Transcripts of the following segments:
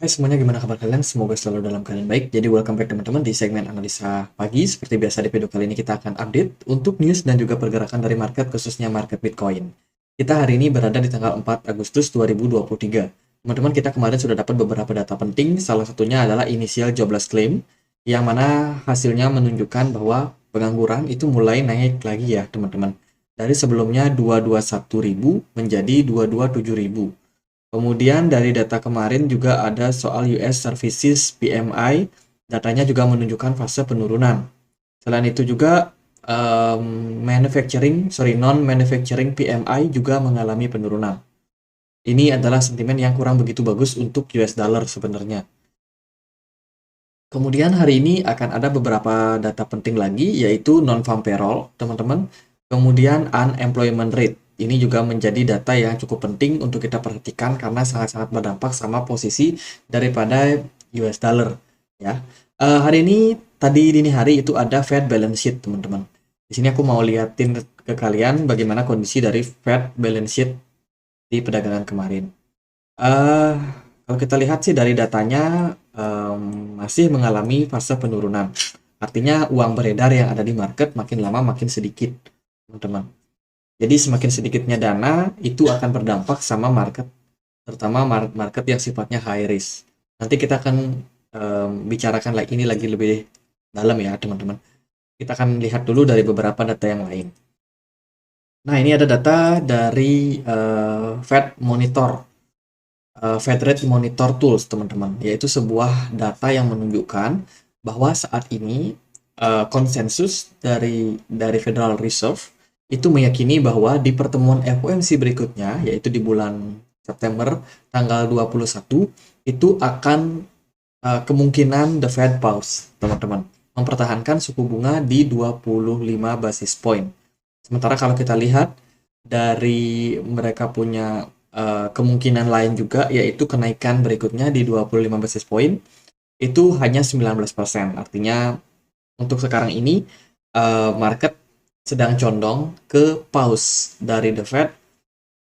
Hai semuanya, gimana kabar kalian? Semoga selalu dalam keadaan baik. Jadi welcome back teman-teman di segmen analisa pagi. Seperti biasa di video kali ini kita akan update untuk news dan juga pergerakan dari market, khususnya market Bitcoin. Kita hari ini berada di tanggal 4 Agustus 2023. Teman-teman, kita kemarin sudah dapat beberapa data penting. Salah satunya adalah initial jobless claim, yang mana hasilnya menunjukkan bahwa pengangguran itu mulai naik lagi ya teman-teman. Dari sebelumnya 221.000 menjadi 227.000. Kemudian dari data kemarin juga ada soal US Services PMI, datanya juga menunjukkan fase penurunan. Selain itu juga non-manufacturing PMI juga mengalami penurunan. Ini adalah sentimen yang kurang begitu bagus untuk US dollar sebenarnya. Kemudian hari ini akan ada beberapa data penting lagi, yaitu non-farm payroll, teman-teman. Kemudian unemployment rate. Ini juga menjadi data yang cukup penting untuk kita perhatikan karena sangat-sangat berdampak sama posisi daripada US dollar. Ya, hari ini tadi dini hari itu ada Fed balance sheet, teman-teman. Di sini aku mau liatin ke kalian bagaimana kondisi dari Fed balance sheet di perdagangan kemarin. Eh, Kalau kita lihat sih dari datanya masih mengalami fase penurunan. Artinya uang beredar yang ada di market makin lama makin sedikit, teman-teman. Jadi semakin sedikitnya dana itu akan berdampak sama market, terutama market yang sifatnya high risk. Nanti kita akan bicarakan ini lagi lebih dalam ya, teman-teman. Kita akan lihat dulu dari beberapa data yang lain. Nah, ini ada data dari Fed Monitor. Fed Rate Monitor Tools, teman-teman, yaitu sebuah data yang menunjukkan bahwa saat ini konsensus dari Federal Reserve itu meyakini bahwa di pertemuan FOMC berikutnya, yaitu di bulan September tanggal 21, itu akan kemungkinan the Fed pause, teman-teman, mempertahankan suku bunga di 25 basis point. Sementara kalau kita lihat dari mereka punya kemungkinan lain juga, yaitu kenaikan berikutnya di 25 basis point itu hanya 19%. Artinya untuk sekarang ini market sedang condong ke pause dari the Fed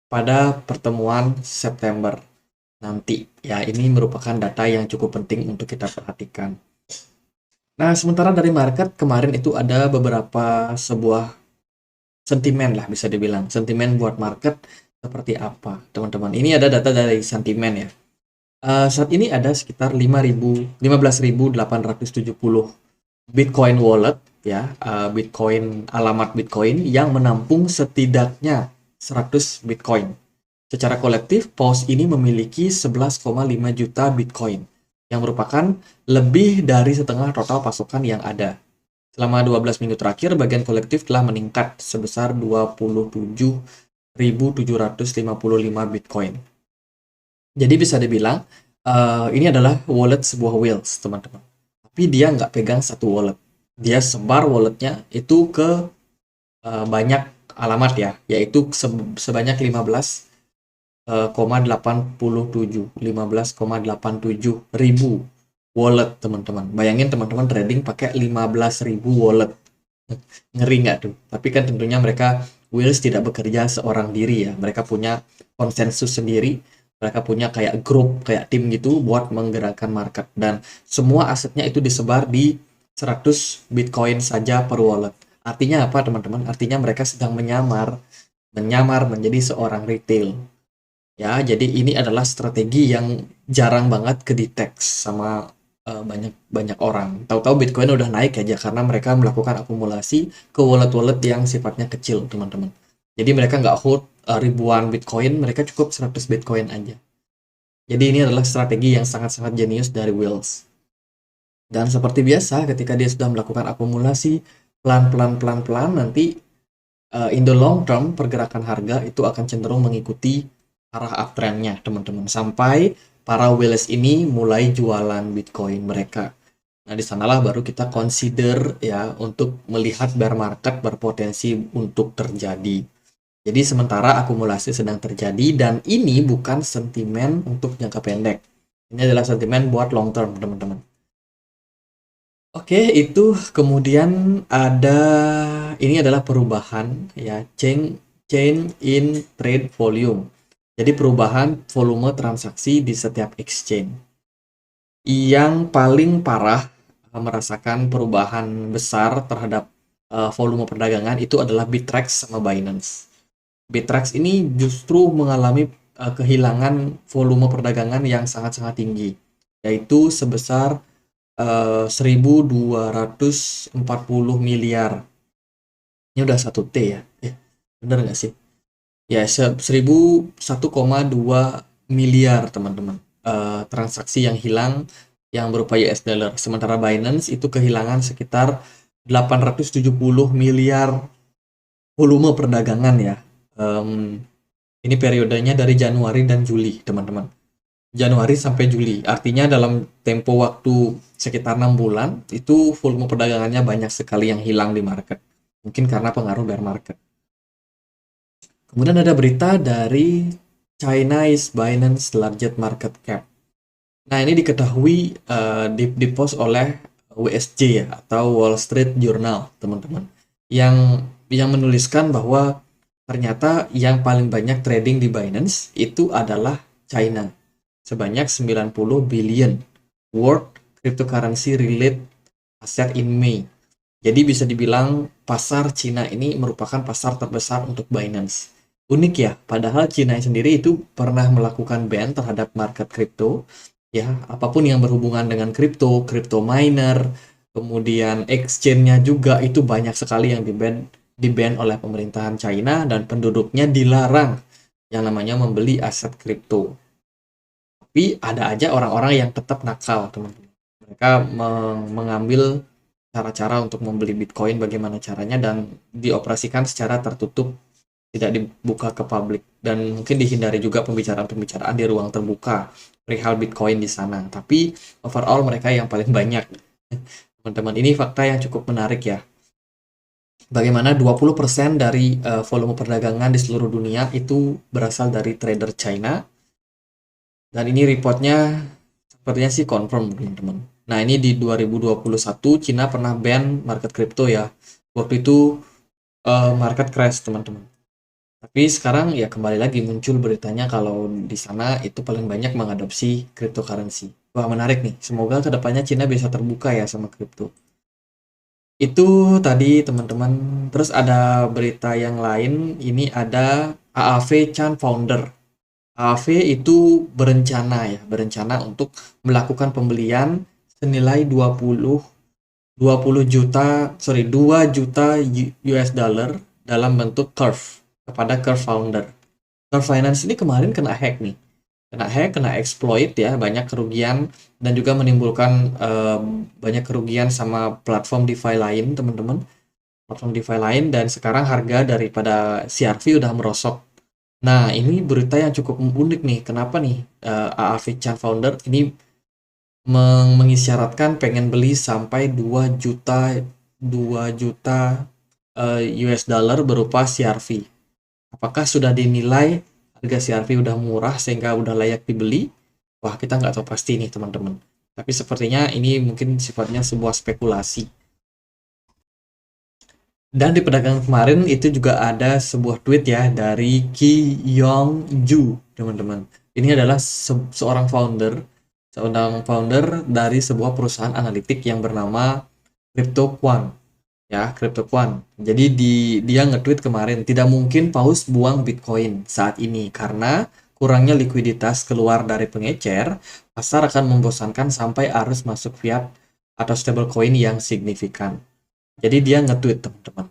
pada pertemuan September nanti. Ya, ini merupakan data yang cukup penting untuk kita perhatikan. Nah, sementara dari market kemarin itu ada beberapa sebuah sentimen lah, bisa dibilang sentimen buat market seperti apa, teman-teman. Ini ada data dari sentimen ya. Saat ini ada sekitar 15.870 Bitcoin wallet ya, Bitcoin, alamat Bitcoin yang menampung setidaknya 100 Bitcoin. Secara kolektif, POS ini memiliki 11,5 juta Bitcoin, yang merupakan lebih dari setengah total pasokan yang ada. Selama 12 minggu terakhir, bagian kolektif telah meningkat sebesar 27.755 Bitcoin. Jadi bisa dibilang, ini adalah wallet sebuah whales, teman-teman. Tapi dia nggak pegang satu wallet. Dia sebar walletnya itu ke banyak alamat ya, yaitu sebanyak 15,87 ribu wallet, teman-teman. Bayangin teman-teman trading pakai 15.000 wallet. Ngeri nggak tuh? Tapi kan tentunya mereka whales tidak bekerja seorang diri ya. Mereka punya konsensus sendiri. Mereka punya kayak grup, kayak tim gitu buat menggerakkan market. Dan semua asetnya itu disebar di 100 Bitcoin saja per wallet. Artinya apa, teman-teman? Artinya mereka sedang menyamar menjadi seorang retail. Ya, jadi ini adalah strategi yang jarang banget kedetek sama banyak banyak orang. Tahu-tahu Bitcoin udah naik aja karena mereka melakukan akumulasi ke wallet-wallet yang sifatnya kecil, teman-teman. Jadi mereka nggak hold ribuan Bitcoin, mereka cukup 100 Bitcoin aja. Jadi ini adalah strategi yang sangat-sangat jenius dari Wheels. Dan seperti biasa, ketika dia sudah melakukan akumulasi, pelan-pelan nanti in the long term pergerakan harga itu akan cenderung mengikuti arah uptrendnya, teman-teman, sampai para whales ini mulai jualan Bitcoin mereka. Nah, di sanalah baru kita consider ya untuk melihat bear market berpotensi untuk terjadi. Jadi sementara akumulasi sedang terjadi dan ini bukan sentimen untuk jangka pendek. Ini adalah sentimen buat long term, teman-teman. Oke, itu kemudian ada, ini adalah perubahan ya, change in trade volume. Jadi perubahan volume transaksi di setiap exchange. Yang paling parah merasakan perubahan besar terhadap volume perdagangan itu adalah Bittrex sama Binance. Bittrex ini justru mengalami kehilangan volume perdagangan yang sangat-sangat tinggi, yaitu sebesar 1.240 miliar. Ini udah 1T ya? Bener nggak sih? Ya, 1.001,2 miliar teman-teman. Transaksi yang hilang yang berupa US dollar. Sementara Binance itu kehilangan sekitar 870 miliar volume perdagangan ya. Ini periodenya dari Januari dan Juli, teman-teman. Januari sampai Juli. Artinya dalam tempo waktu sekitar 6 bulan, itu volume perdagangannya banyak sekali yang hilang di market. Mungkin karena pengaruh bear market. Kemudian ada berita dari China is Binance largest market cap. Nah, ini diketahui di post oleh WSJ ya, atau Wall Street Journal, teman-teman. Yang menuliskan bahwa ternyata yang paling banyak trading di Binance itu adalah China. Sebanyak 90 billion worth cryptocurrency related asset in May. Jadi bisa dibilang pasar Cina ini merupakan pasar terbesar untuk Binance. Unik ya, padahal Cina sendiri itu pernah melakukan ban terhadap market kripto, ya, apapun yang berhubungan dengan kripto, crypto miner, kemudian exchange-nya juga itu banyak sekali yang di ban oleh pemerintahan China dan penduduknya dilarang yang namanya membeli aset kripto. Tapi ada aja orang-orang yang tetap nakal, teman-teman. Mereka mengambil cara-cara untuk membeli Bitcoin, bagaimana caranya, dan dioperasikan secara tertutup, tidak dibuka ke publik, dan mungkin dihindari juga pembicaraan-pembicaraan di ruang terbuka perihal Bitcoin di sana. Tapi overall mereka yang paling banyak. Teman-teman, ini fakta yang cukup menarik ya. Bagaimana 20% dari volume perdagangan di seluruh dunia itu berasal dari trader China. Dan ini reportnya sepertinya sih confirm, teman-teman. Nah, ini di 2021 Cina pernah ban market crypto ya. Waktu itu market crash, teman-teman. Tapi sekarang ya kembali lagi muncul beritanya kalau di sana itu paling banyak mengadopsi cryptocurrency. Wah, menarik nih. Semoga kedepannya Cina bisa terbuka ya sama kripto. Itu tadi, teman-teman. Terus ada berita yang lain. Ini ada AAV Chan founder. AAV itu berencana untuk melakukan pembelian senilai 20 juta, 2 juta US dollar dalam bentuk Curve kepada Curve founder. Curve Finance ini kemarin kena hack nih. Kena exploit ya, banyak kerugian dan juga menimbulkan banyak kerugian sama platform DeFi lain, teman-teman. Platform DeFi lain, dan sekarang harga daripada CRV udah merosot. Nah, ini berita yang cukup unik nih. Kenapa nih AAV Chan founder ini mengisyaratkan pengen beli sampai 2 juta US dollar berupa CRV. Apakah sudah dinilai harga CRV udah murah sehingga udah layak dibeli? Wah, kita nggak tahu pasti nih, teman-teman. Tapi sepertinya ini mungkin sifatnya sebuah spekulasi. Dan di perdagangan kemarin itu juga ada sebuah tweet ya dari Ki Yong Ju, teman-teman. Ini adalah seorang founder dari sebuah perusahaan analitik yang bernama CryptoQuant. Ya, CryptoQuant. Jadi dia nge-tweet kemarin, tidak mungkin paus buang Bitcoin saat ini karena kurangnya likuiditas keluar dari pengecer, pasar akan membosankan sampai arus masuk fiat atau stablecoin yang signifikan. Jadi dia nge-tweet, teman-teman.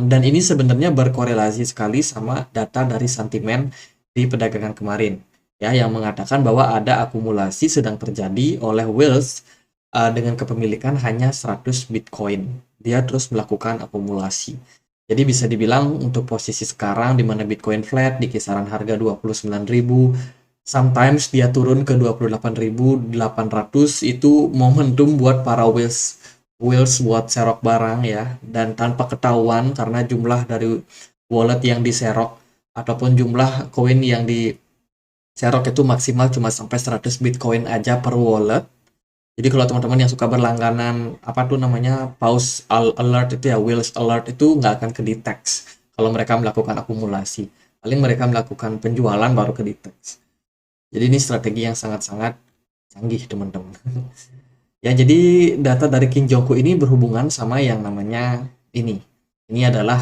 Dan ini sebenarnya berkorelasi sekali sama data dari sentimen di perdagangan kemarin, ya, yang mengatakan bahwa ada akumulasi sedang terjadi oleh whales dengan kepemilikan hanya 100 Bitcoin. Dia terus melakukan akumulasi. Jadi bisa dibilang untuk posisi sekarang di mana Bitcoin flat di kisaran harga 29.000, sometimes dia turun ke 28.800, itu momentum buat para whales buat serok barang ya, dan tanpa ketahuan karena jumlah dari wallet yang diserok ataupun jumlah koin yang diserok itu maksimal cuma sampai 100 Bitcoin aja per wallet. Jadi kalau teman-teman yang suka berlangganan apa tuh namanya pause alert itu ya, whales alert, itu nggak akan kedetek kalau mereka melakukan akumulasi. Paling mereka melakukan penjualan baru kedetek. Jadi ini strategi yang sangat-sangat Canggih, teman-teman. Ya, jadi data dari Kim Jongko ini berhubungan sama yang namanya ini. Ini adalah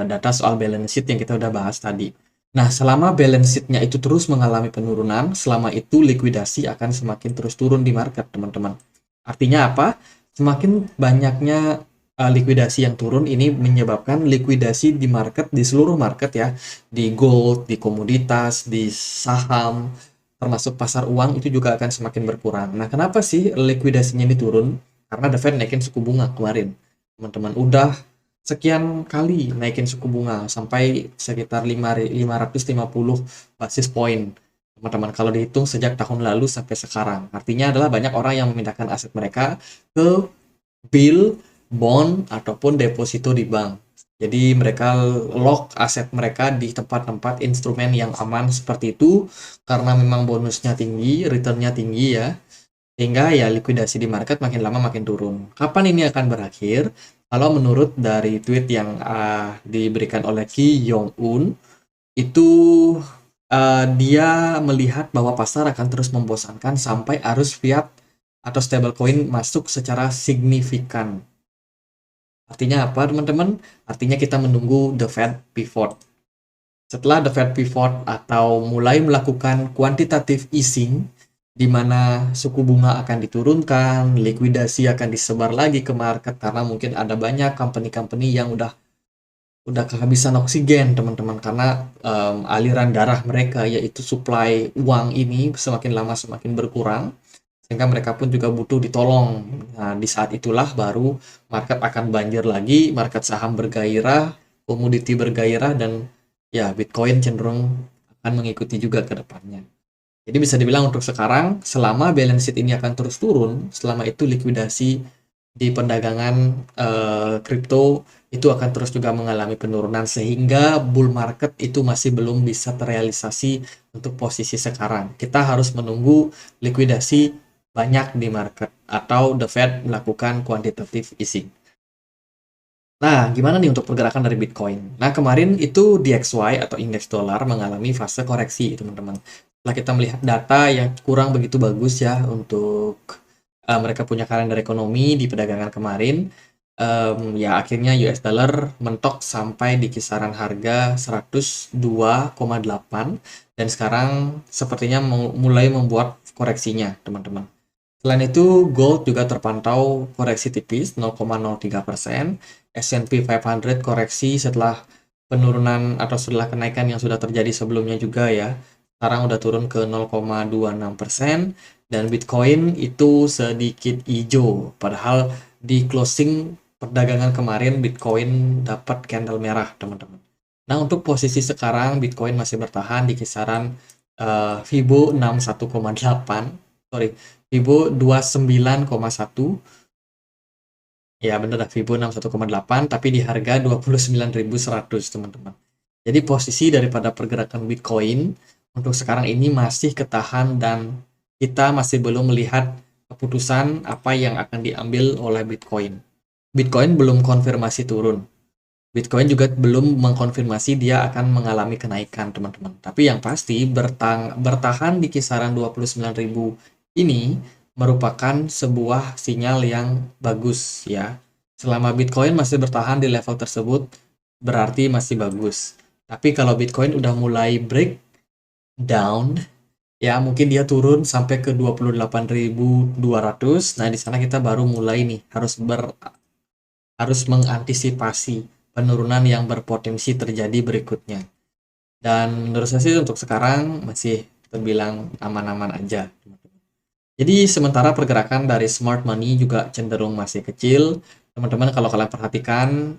data soal balance sheet yang kita udah bahas tadi. Nah, selama balance sheet-nya itu terus mengalami penurunan, selama itu likuidasi akan semakin terus turun di market, teman-teman. Artinya apa? Semakin banyaknya likuidasi yang turun, ini menyebabkan likuidasi di market, di seluruh market ya, di gold, di komoditas, di saham, termasuk pasar uang itu juga akan semakin berkurang. Nah, kenapa sih likuidasinya ini turun? Karena The Fed naikin suku bunga kemarin. Teman-teman, udah sekian kali naikin suku bunga sampai sekitar 550 basis point. Teman-teman, kalau dihitung sejak tahun lalu sampai sekarang. Artinya adalah banyak orang yang memindahkan aset mereka ke bill, bond, ataupun deposito di bank. Jadi mereka lock aset mereka di tempat-tempat instrumen yang aman seperti itu karena memang bonusnya tinggi, returnnya tinggi ya. Sehingga ya likuidasi di market makin lama makin turun. Kapan ini akan berakhir? Kalau menurut dari tweet yang diberikan oleh Ki Yong Un, itu dia melihat bahwa pasar akan terus membosankan sampai arus fiat atau stablecoin masuk secara signifikan. Artinya apa, teman-teman? Artinya kita menunggu the Fed pivot. Setelah the Fed pivot atau mulai melakukan quantitative easing, di mana suku bunga akan diturunkan, likuidasi akan disebar lagi ke market karena mungkin ada banyak company-company yang udah kehabisan oksigen, teman-teman, karena aliran darah mereka yaitu supply uang ini semakin lama semakin berkurang sehingga mereka pun juga butuh ditolong. Nah, di saat itulah baru market akan banjir lagi, market saham bergairah, komoditi bergairah, dan ya Bitcoin cenderung akan mengikuti juga ke depannya. Jadi bisa dibilang untuk sekarang, selama balance sheet ini akan terus turun, selama itu likuidasi di perdagangan kripto itu akan terus juga mengalami penurunan sehingga bull market itu masih belum bisa terrealisasi untuk posisi sekarang. Kita harus menunggu likuidasi banyak di market atau the Fed melakukan quantitative easing. Nah, gimana nih untuk pergerakan dari Bitcoin? Nah, kemarin itu DXY atau indeks dolar mengalami fase koreksi, teman-teman. Setelah kita melihat data yang kurang begitu bagus ya untuk mereka punya kalender ekonomi di perdagangan kemarin, ya akhirnya US dollar mentok sampai di kisaran harga 102,8 dan sekarang sepertinya mulai membuat koreksinya, teman-teman. Selain itu, gold juga terpantau koreksi tipis 0,03%, S&P 500 koreksi setelah penurunan atau setelah kenaikan yang sudah terjadi sebelumnya juga ya. Sekarang udah turun ke 0,26% dan Bitcoin itu sedikit hijau. Padahal di closing perdagangan kemarin Bitcoin dapat candle merah, teman-teman. Nah, untuk posisi sekarang Bitcoin masih bertahan di kisaran Fibo 61,8. Sorry, Vibo 29,1. Ya bener lah, Vibo 61,8 tapi di harga 29.100, teman-teman. Jadi posisi daripada pergerakan Bitcoin untuk sekarang ini masih ketahan dan kita masih belum melihat keputusan apa yang akan diambil oleh Bitcoin. Bitcoin belum konfirmasi turun. Bitcoin juga belum mengkonfirmasi dia akan mengalami kenaikan, teman-teman. Tapi yang pasti bertahan di kisaran 29.000 ini merupakan sebuah sinyal yang bagus ya. Selama Bitcoin masih bertahan di level tersebut berarti masih bagus. Tapi kalau Bitcoin udah mulai breakdown ya mungkin dia turun sampai ke 28.200. Nah, di sana kita baru mulai nih harus mengantisipasi penurunan yang berpotensi terjadi berikutnya. Dan menurut saya sih untuk sekarang masih terbilang aman-aman aja. Jadi sementara pergerakan dari smart money juga cenderung masih kecil. Teman-teman kalau kalian perhatikan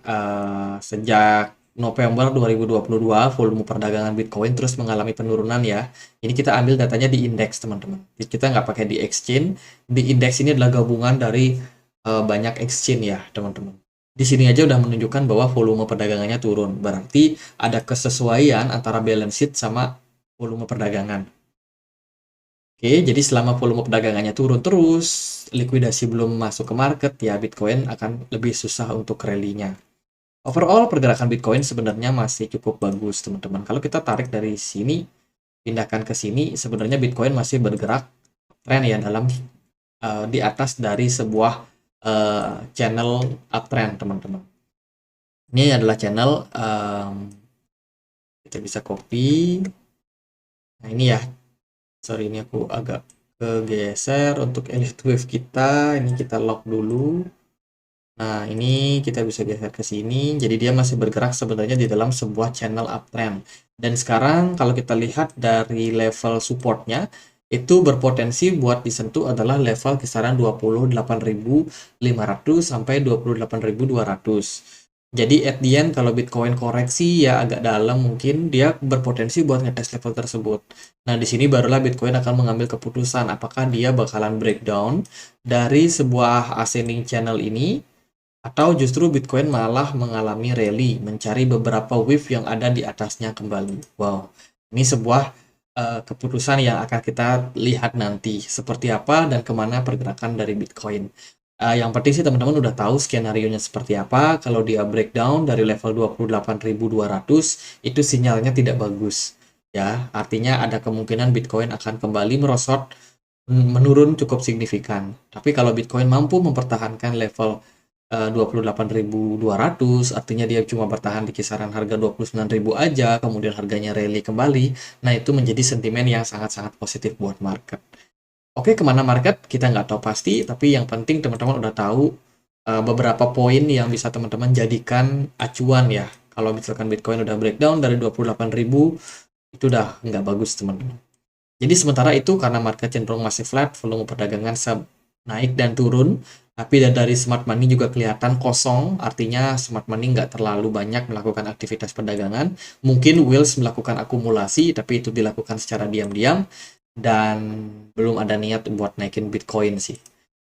sejak November 2022 volume perdagangan Bitcoin terus mengalami penurunan ya. Ini kita ambil datanya di indeks, teman-teman. Kita nggak pakai di exchange. Di indeks ini adalah gabungan dari banyak exchange ya, teman-teman. Di sini aja udah menunjukkan bahwa volume perdagangannya turun. Berarti ada kesesuaian antara balance sheet sama volume perdagangan. Oke, jadi selama volume perdagangannya turun terus, likuidasi belum masuk ke market, ya Bitcoin akan lebih susah untuk rally-nya. Overall, pergerakan Bitcoin sebenarnya masih cukup bagus, teman-teman. Kalau kita tarik dari sini, pindahkan ke sini, sebenarnya Bitcoin masih bergerak uptrend ya, dalam di atas dari sebuah channel uptrend, teman-teman. Ini adalah channel, kita bisa copy. Nah, ini ya. Sorry, ini aku agak kegeser untuk elite wave kita. Ini kita lock dulu. Nah, ini kita bisa geser ke sini. Jadi dia masih bergerak sebenarnya di dalam sebuah channel uptrend. Dan sekarang kalau kita lihat dari level supportnya, itu berpotensi buat disentuh adalah level kisaran 28.500 sampai 28.200. Jadi at the end kalau Bitcoin koreksi ya agak dalam, mungkin dia berpotensi buat ngetes level tersebut. Nah, di sini barulah Bitcoin akan mengambil keputusan apakah dia bakalan breakdown dari sebuah ascending channel ini, atau justru Bitcoin malah mengalami rally, mencari beberapa wave yang ada di atasnya kembali. Wow, ini sebuah keputusan yang akan kita lihat nanti seperti apa dan kemana pergerakan dari Bitcoin. Yang penting sih teman-teman udah tahu skenario-nya seperti apa. Kalau dia breakdown dari level 28.200, itu sinyalnya tidak bagus. Ya, artinya ada kemungkinan Bitcoin akan kembali merosot, menurun cukup signifikan. Tapi kalau Bitcoin mampu mempertahankan level 28.200, artinya dia cuma bertahan di kisaran harga 29.000 aja, kemudian harganya rally kembali. Nah, itu menjadi sentimen yang sangat-sangat positif buat market. Oke, kemana market? Kita nggak tahu pasti, tapi yang penting teman-teman udah tahu beberapa poin yang bisa teman-teman jadikan acuan ya. Kalau misalkan Bitcoin udah breakdown dari 28.000, itu udah nggak bagus, teman-teman. Jadi sementara itu karena market cenderung masih flat, volume perdagangan naik dan turun, tapi dari smart money juga kelihatan kosong, artinya smart money nggak terlalu banyak melakukan aktivitas perdagangan. Mungkin Wheels melakukan akumulasi, tapi itu dilakukan secara diam-diam, dan belum ada niat buat naikin Bitcoin sih.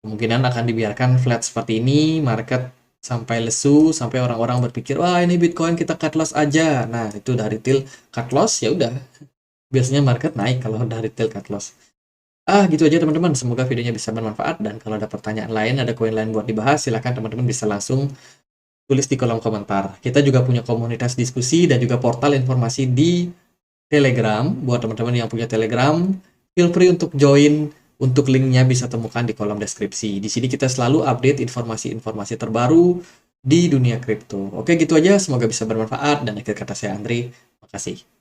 Kemungkinan akan dibiarkan flat seperti ini, market sampai lesu, sampai orang-orang berpikir, wah ini Bitcoin kita cut loss aja. Nah, itu dari retail cut loss, ya udah. Biasanya market naik kalau udah retail cut loss. Gitu aja teman-teman. Semoga videonya bisa bermanfaat, dan kalau ada pertanyaan lain, ada koin lain buat dibahas, silahkan teman-teman bisa langsung tulis di kolom komentar. Kita juga punya komunitas diskusi dan juga portal informasi di Telegram. Buat teman-teman yang punya Telegram, feel free untuk join. Untuk linknya bisa temukan di kolom deskripsi. Di sini kita selalu update informasi-informasi terbaru di dunia kripto. Oke, gitu aja. Semoga bisa bermanfaat, dan akhir kata saya Andri. Makasih.